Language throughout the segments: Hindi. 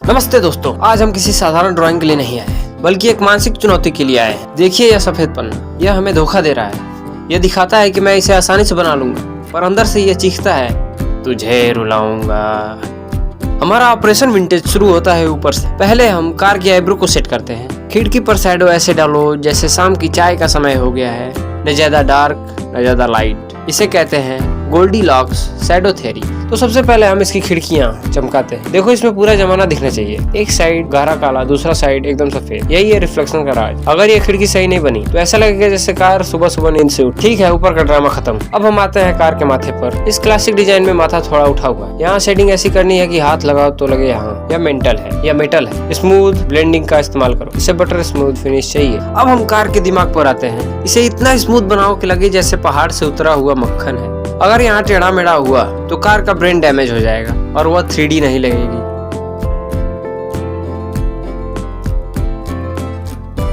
नमस्ते दोस्तों, आज हम किसी साधारण ड्राइंग के लिए नहीं आए हैं, बल्कि एक मानसिक चुनौती के लिए आए हैं। देखिए यह सफेद पन्ना, यह हमें धोखा दे रहा है। यह दिखाता है कि मैं इसे आसानी से बना लूंगा, पर अंदर से यह चीखता है, तुझे रुलाऊंगा। हमारा ऑपरेशन विंटेज शुरू होता है ऊपर से। पहले हम कार की आईब्रो को सेट करते हैं। खिड़की पर शैडो ऐसे डालो जैसे शाम की चाय का समय हो गया है, न ज्यादा डार्क न ज्यादा लाइट। इसे कहते हैं गोल्डीलॉक्स शैडो थ्योरी। तो सबसे पहले हम इसकी खिड़कियां चमकाते हैं। देखो इसमें पूरा जमाना दिखना चाहिए। एक साइड गहरा काला, दूसरा साइड एकदम सफेद। यही है रिफ्लेक्शन का राज। अगर ये खिड़की सही नहीं बनी तो ऐसा लगेगा जैसे कार सुबह सुबह नींद से उठी। ठीक है, ऊपर का ड्रामा खत्म। अब हम आते हैं कार के माथे पर। इस क्लासिक डिजाइन में माथा थोड़ा उठा हुआ है। यहाँ शेडिंग ऐसी करनी है कि हाथ लगाओ तो लगे यहाँ। यह मेंटल है या मेटल है। स्मूथ ब्लेंडिंग का इस्तेमाल करो, इसे बटर स्मूथ फिनिश चाहिए। अब हम कार के दिमाग पर आते हैं। इसे इतना स्मूथ बनाओ कि लगे जैसे पहाड़ से उतरा हुआ मक्खन है। अगर यहाँ टेढ़ा मेढ़ा हुआ तो कार का ब्रेन डैमेज हो जाएगा और वह 3D नहीं लगेगी।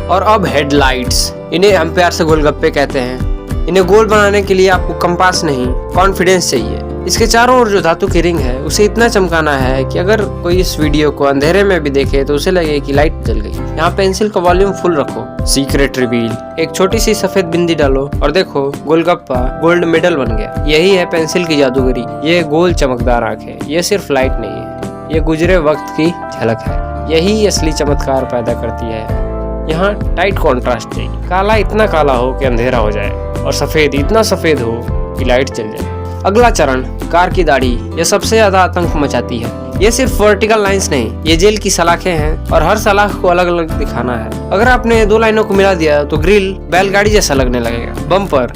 और अब हेडलाइट्स, इन्हें हम प्यार से गोलगप्पे कहते हैं। इन्हें गोल बनाने के लिए आपको कंपास नहीं, कॉन्फिडेंस चाहिए। इसके चारों ओर जो धातु की रिंग है उसे इतना चमकाना है कि अगर कोई इस वीडियो को अंधेरे में भी देखे तो उसे लगे कि लाइट जल गई। यहाँ पेंसिल का वॉल्यूम फुल रखो। सीक्रेट रिवील, एक छोटी सी सफेद बिंदी डालो और देखो गोलगप्पा गोल्ड मेडल बन गया। यही है पेंसिल की जादूगरी। ये गोल चमकदार आंखें, ये सिर्फ लाइट नहीं है, ये गुजरे वक्त की झलक है। यही असली चमत्कार पैदा करती है। यहाँ टाइट कॉन्ट्रास्ट चाहिए। काला इतना काला हो कि अंधेरा हो जाए और सफेद इतना सफेद हो कि लाइट जल जाए। अगला चरण, कार की दाढ़ी। यह सबसे ज्यादा आतंक मचाती है। ये सिर्फ वर्टिकल लाइंस नहीं, ये जेल की सलाखें हैं और हर सलाख को अलग अलग दिखाना है। अगर आपने दो लाइनों को मिला दिया तो ग्रिल बैलगाड़ी जैसा लगने लगेगा। बम्पर,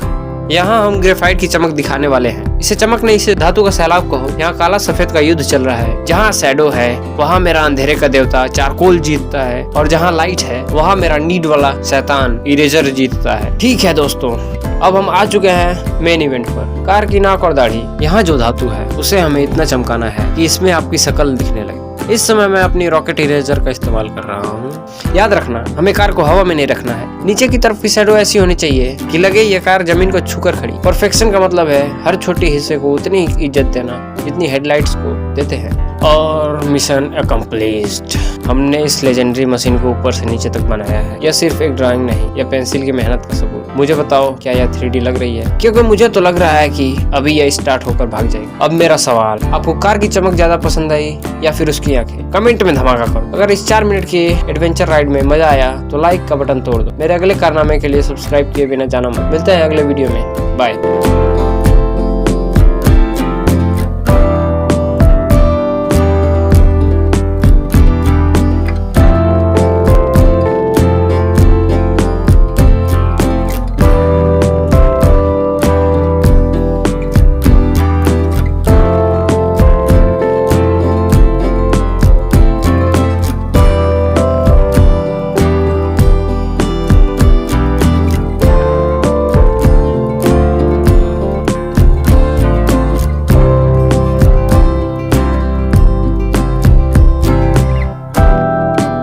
यहाँ हम ग्रेफाइट की चमक दिखाने वाले हैं। इसे चमक नहीं, इसे धातु का सैलाब कहो। यहाँ काला सफेद का युद्ध चल रहा है। जहाँ शैडो है वहाँ मेरा अंधेरे का देवता चारकोल जीतता है, और जहाँ लाइट है वहाँ मेरा नीड वाला शैतान इरेजर जीतता है। ठीक है दोस्तों, अब हम आ चुके हैं मेन इवेंट पर। कार की नाक और दाढ़ी। यहाँ जो धातु है उसे हमें इतना चमकाना है कि इसमें आपकी शक्ल दिखने लगे। इस समय मैं अपनी रॉकेट इरेजर का इस्तेमाल कर रहा हूँ। याद रखना, हमें कार को हवा में नहीं रखना है। नीचे की तरफ की शैडो ऐसी होनी चाहिए कि लगे ये कार जमीन को छूकर खड़ी। परफेक्शन का मतलब है हर छोटे हिस्से को उतनी इज्जत देना जितनी हेडलाइट्स को देते हैं। और मिशन अकम्प्लिश्ड। हमने इस लेजेंडरी मशीन को ऊपर से नीचे तक बनाया है। यह सिर्फ एक ड्राइंग नहीं, यह पेंसिल की मेहनत का सबूत। मुझे बताओ, क्या यह 3D लग रही है? क्योंकि मुझे तो लग रहा है कि अभी यह स्टार्ट होकर भाग जाएगी। अब मेरा सवाल, आपको कार की चमक ज्यादा पसंद आई या फिर उसकी आंखें? कमेंट में धमाका करो। अगर इस 4 मिनट की एडवेंचर राइड में मजा आया तो लाइक का बटन तोड़ दो। मेरे अगले कारनामे के लिए सब्सक्राइब किए बिना जाना मत। मिलते हैं अगले वीडियो में। बाय।